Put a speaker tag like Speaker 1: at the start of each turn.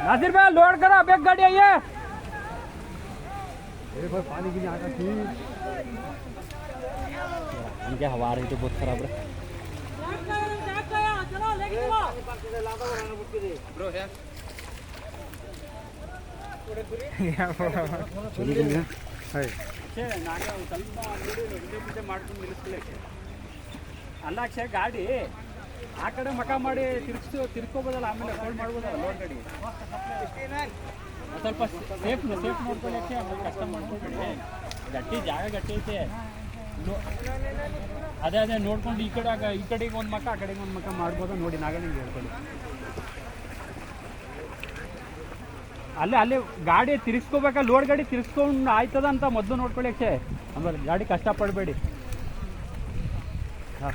Speaker 1: नासिर भाई लोड करो अब एक गाड़ी आई है
Speaker 2: पानी गिनी आटा थी
Speaker 1: इनके हवा रही तो बहुत खराब है ಅಲ್ಲ ಅಕ್ಷಯ್ ಗಾಡಿ ಆ ಕಡೆ ಮಕ ಮಾಡಿ ತಿರ್ಸ್ಕೋಬೋದಲ್ಲ ಆಮೇಲೆ ಫೋಲ್ಡ್ ಮಾಡ್ಬೋದಲ್ಲ ಲೋಡ್ ಗಾಡಿ ಸ್ವಲ್ಪ ಸೇಫ್ ನೋಡ್ಕೊಳ್ಳಿ ಅಕ್ಷಯ್ ಆಮೇಲೆ ಕಷ್ಟ ಮಾಡ್ಕೊಬೇಡಿ ಗಟ್ಟಿ ಜಾಗ ಗಟ್ಟಿ ಐತೆ ಅದೇ ನೋಡ್ಕೊಂಡು ಈ ಕಡೆಗೆ ಒಂದು ಮಕ ಆ ಕಡೆಗೆ ಒಂದು ಮಕ ಮಾಡ್ಬೋದ ನೋಡಿ ನಾಗನಿಗೆ ಹೇಳ್ಕೊಳ್ಳಿ ಅಲ್ಲೇ ಗಾಡಿ ತಿರ್ಸ್ಕೋಬೇಕಾ ಲೋಡ್ ಗಾಡಿ ತಿರ್ಸ್ಕೊಂಡು ಆಯ್ತದ ಅಂತ ಮೊದಲು ನೋಡ್ಕೊಳ್ಳಿ ಅಕ್ಷಯ್ ಆಮೇಲೆ ಗಾಡಿ ಕಷ್ಟಪಡಬೇಡಿ ಹಾಂ